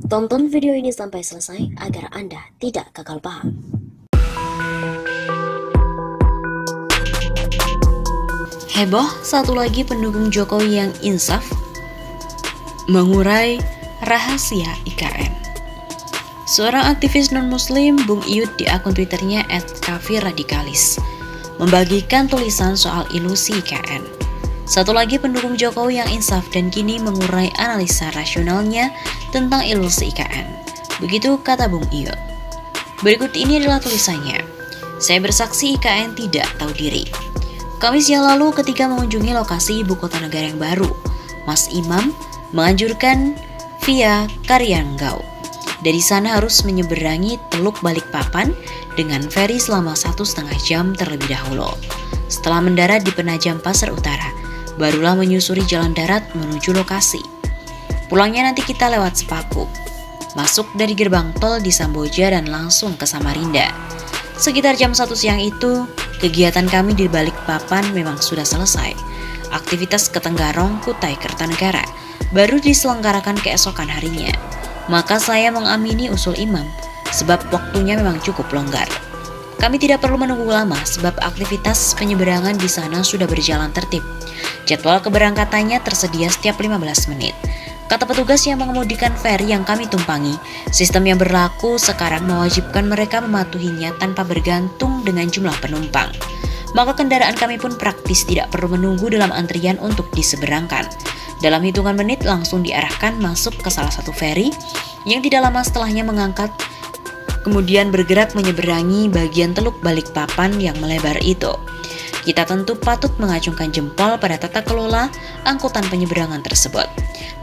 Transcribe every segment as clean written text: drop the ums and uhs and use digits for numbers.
Tonton video ini sampai selesai agar Anda tidak gagal paham. Heboh, satu lagi pendukung Jokowi yang insaf mengurai rahasia IKN. Seorang aktivis non-muslim, Bung Iyut, di akun Twitternya @kafirradikalis membagikan tulisan soal ilusi IKN. Satu lagi pendukung Jokowi yang insaf dan kini mengurai analisa rasionalnya tentang ilusi IKN. Begitu kata Bung Iyut. Berikut ini adalah tulisannya. Saya bersaksi IKN tidak tahu diri. Kamis yang lalu ketika mengunjungi lokasi ibu kota negara yang baru, Mas Imam menganjurkan via Karyanggau. Dari sana harus menyeberangi Teluk Balikpapan dengan feri selama 1,5 jam terlebih dahulu. Setelah mendarat di Penajam Pasar Utara, barulah menyusuri jalan darat menuju lokasi. Pulangnya nanti kita lewat Sepaku, masuk dari gerbang tol di Samboja dan langsung ke Samarinda. Sekitar jam 1 siang itu, kegiatan kami di Balikpapan memang sudah selesai. Aktivitas ke Tenggarong, Kutai Kertanegara baru diselenggarakan keesokan harinya. Maka saya mengamini usul Imam, sebab waktunya memang cukup longgar. Kami tidak perlu menunggu lama sebab aktivitas penyeberangan di sana sudah berjalan tertib. Jadwal keberangkatannya tersedia setiap 15 menit. Kata petugas yang mengemudikan feri yang kami tumpangi, sistem yang berlaku sekarang mewajibkan mereka mematuhinya tanpa bergantung dengan jumlah penumpang. Maka kendaraan kami pun praktis tidak perlu menunggu dalam antrian untuk diseberangkan. Dalam hitungan menit langsung diarahkan masuk ke salah satu feri yang tidak lama setelahnya mengangkat, kemudian bergerak menyeberangi bagian Teluk Balikpapan yang melebar itu. Kita tentu patut mengacungkan jempol pada tata kelola angkutan penyeberangan tersebut.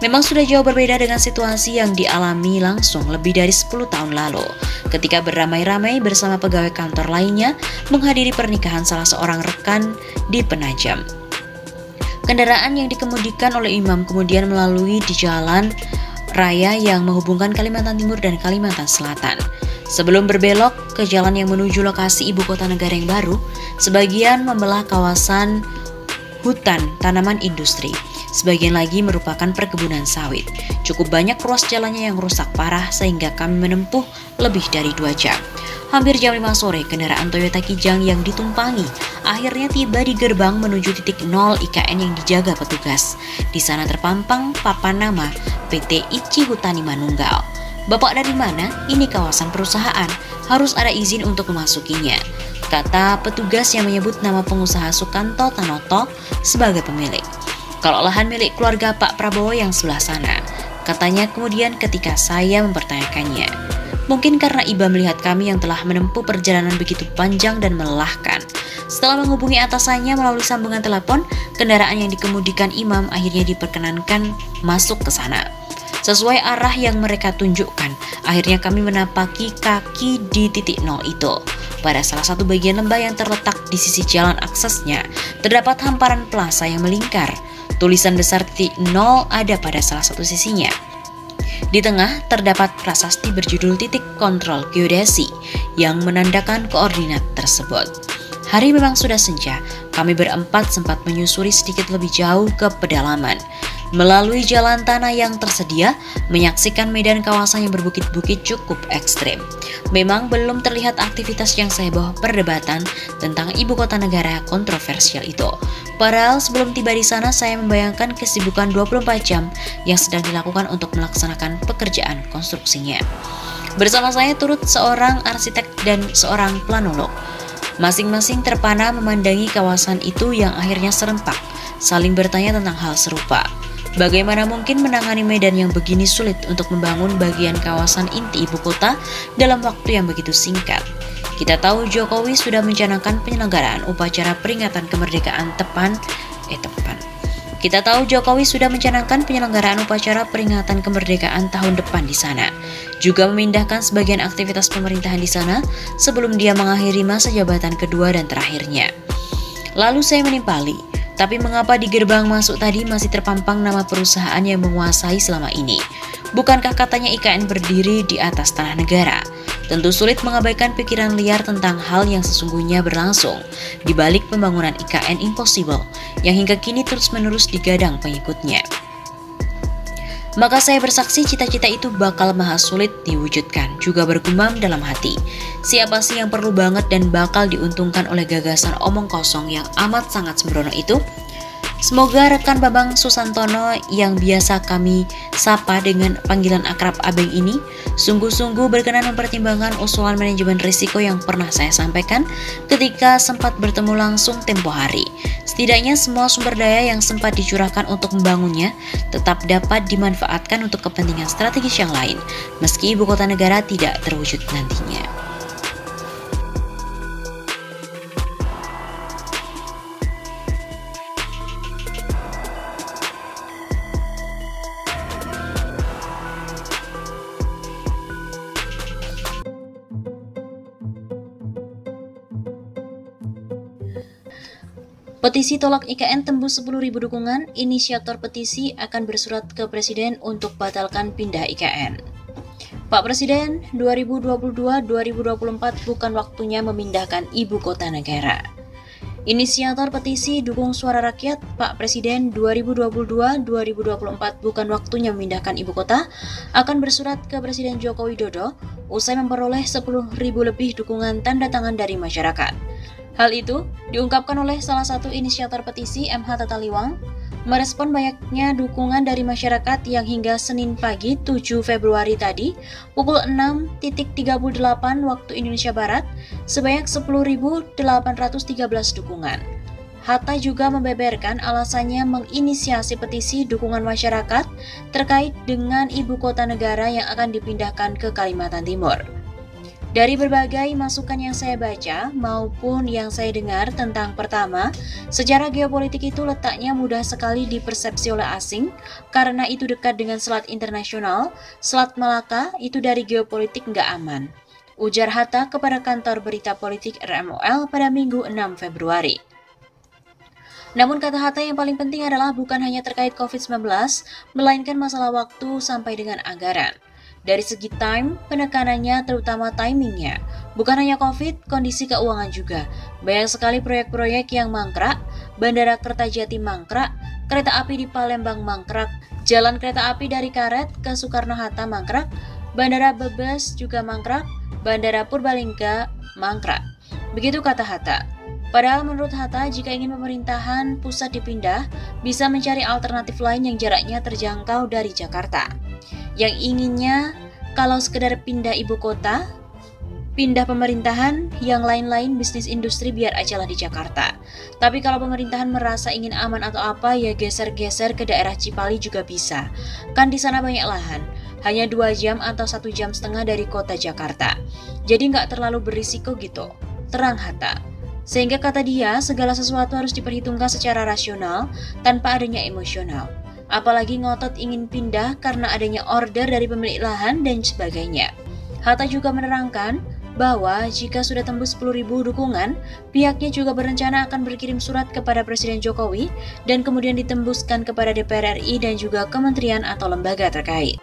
Memang sudah jauh berbeda dengan situasi yang dialami langsung lebih dari 10 tahun lalu, ketika beramai-ramai bersama pegawai kantor lainnya menghadiri pernikahan salah seorang rekan di Penajam. Kendaraan yang dikemudikan oleh Imam kemudian melalui di jalan raya yang menghubungkan Kalimantan Timur dan Kalimantan Selatan. Sebelum berbelok ke jalan yang menuju lokasi ibu kota negara yang baru, sebagian membelah kawasan hutan tanaman industri. Sebagian lagi merupakan perkebunan sawit. Cukup banyak ruas jalannya yang rusak parah sehingga kami menempuh lebih dari 2 jam. Hampir jam 5 sore, kendaraan Toyota Kijang yang ditumpangi akhirnya tiba di gerbang menuju titik 0 IKN yang dijaga petugas. Di sana terpampang papan nama PT Ichi Hutani Manunggal. Bapak dari mana? Ini kawasan perusahaan, harus ada izin untuk memasukinya, kata petugas yang menyebut nama pengusaha Sukanto Tanoto sebagai pemilik. Kalau lahan milik keluarga Pak Prabowo yang sebelah sana, katanya kemudian ketika saya mempertanyakannya. Mungkin karena iba melihat kami yang telah menempuh perjalanan begitu panjang dan melelahkan. Setelah menghubungi atasannya melalui sambungan telepon, kendaraan yang dikemudikan Imam akhirnya diperkenankan masuk ke sana. Sesuai arah yang mereka tunjukkan, akhirnya kami menapaki kaki di titik 0 itu. Pada salah satu bagian lembah yang terletak di sisi jalan aksesnya, terdapat hamparan plaza yang melingkar. Tulisan besar titik 0 ada pada salah satu sisinya. Di tengah terdapat prasasti berjudul titik kontrol geodesi yang menandakan koordinat tersebut. Hari memang sudah senja, kami berempat sempat menyusuri sedikit lebih jauh ke pedalaman. Melalui jalan tanah yang tersedia, menyaksikan medan kawasan yang berbukit-bukit cukup ekstrim. Memang belum terlihat aktivitas yang seheboh perdebatan tentang ibu kota negara kontroversial itu. Padahal sebelum tiba di sana saya membayangkan kesibukan 24 jam yang sedang dilakukan untuk melaksanakan pekerjaan konstruksinya. Bersama saya turut seorang arsitek dan seorang planolog. Masing-masing terpana memandangi kawasan itu yang akhirnya serempak, saling bertanya tentang hal serupa. Bagaimana mungkin menangani medan yang begini sulit untuk membangun bagian kawasan inti ibu kota dalam waktu yang begitu singkat? Kita tahu Jokowi sudah mencanangkan penyelenggaraan upacara peringatan kemerdekaan Kita tahu Jokowi sudah mencanangkan penyelenggaraan upacara peringatan kemerdekaan tahun depan di sana. Juga memindahkan sebagian aktivitas pemerintahan di sana sebelum dia mengakhiri masa jabatan kedua dan terakhirnya. Lalu saya menimpali, tapi mengapa di gerbang masuk tadi masih terpampang nama perusahaan yang menguasai selama ini? Bukankah katanya IKN berdiri di atas tanah negara? Tentu sulit mengabaikan pikiran liar tentang hal yang sesungguhnya berlangsung di balik pembangunan IKN Impossible yang hingga kini terus-menerus digadang pengikutnya. Maka saya bersaksi cita-cita itu bakal maha sulit diwujudkan, juga bergumam dalam hati. Siapa sih yang perlu banget dan bakal diuntungkan oleh gagasan omong kosong yang amat sangat sembrono itu? Semoga rekan Bambang Susantono yang biasa kami sapa dengan panggilan akrab Abeng ini sungguh-sungguh berkenan mempertimbangkan usulan manajemen risiko yang pernah saya sampaikan ketika sempat bertemu langsung tempo hari. Setidaknya semua sumber daya yang sempat dicurahkan untuk membangunnya tetap dapat dimanfaatkan untuk kepentingan strategis yang lain, meski ibu kota negara tidak terwujud nantinya. Petisi tolak IKN tembus 10.000 dukungan, inisiator petisi akan bersurat ke Presiden untuk batalkan pindah IKN. Pak Presiden, 2022-2024 bukan waktunya memindahkan ibu kota negara. Inisiator petisi dukung suara rakyat, Pak Presiden 2022-2024 bukan waktunya memindahkan ibu kota, akan bersurat ke Presiden Joko Widodo usai memperoleh 10.000 lebih dukungan tanda tangan dari masyarakat. Hal itu diungkapkan oleh salah satu inisiator petisi MH Tataliwang, merespon banyaknya dukungan dari masyarakat yang hingga Senin pagi 7 Februari tadi pukul 6.38 waktu Indonesia Barat sebanyak 10.813 dukungan. Hatta juga membeberkan alasannya menginisiasi petisi dukungan masyarakat terkait dengan ibu kota negara yang akan dipindahkan ke Kalimantan Timur. Dari berbagai masukan yang saya baca maupun yang saya dengar tentang pertama, sejarah geopolitik itu letaknya mudah sekali dipersepsi oleh asing karena itu dekat dengan Selat Internasional, Selat Malaka itu dari geopolitik nggak aman. Ujar Hatta kepada kantor berita politik RMOL pada Minggu 6 Februari. Namun kata Hatta yang paling penting adalah bukan hanya terkait COVID-19, melainkan masalah waktu sampai dengan anggaran. Dari segi time, penekanannya terutama timingnya. Bukan hanya COVID, kondisi keuangan juga. Banyak sekali proyek-proyek yang mangkrak, Bandara Kertajati mangkrak, kereta api di Palembang mangkrak, jalan kereta api dari Karet ke Soekarno-Hatta mangkrak, Bandara Brebes juga mangkrak, Bandara Purbalingga mangkrak. Begitu kata Hatta. Padahal menurut Hatta, jika ingin pemerintahan pusat dipindah, bisa mencari alternatif lain yang jaraknya terjangkau dari Jakarta. Yang inginnya, kalau sekedar pindah ibu kota, pindah pemerintahan, yang lain-lain bisnis industri biar aja lah di Jakarta. Tapi kalau pemerintahan merasa ingin aman atau apa, ya geser-geser ke daerah Cipali juga bisa. Kan di sana banyak lahan, hanya 2 jam atau 1,5 jam dari kota Jakarta. Jadi nggak terlalu berisiko gitu, terang Hatta. Sehingga kata dia, segala sesuatu harus diperhitungkan secara rasional, tanpa adanya emosional. Apalagi ngotot ingin pindah karena adanya order dari pemilik lahan dan sebagainya. Hatta juga menerangkan bahwa jika sudah tembus 10.000 dukungan, pihaknya juga berencana akan berkirim surat kepada Presiden Jokowi dan kemudian ditembuskan kepada DPR RI dan juga kementerian atau lembaga terkait.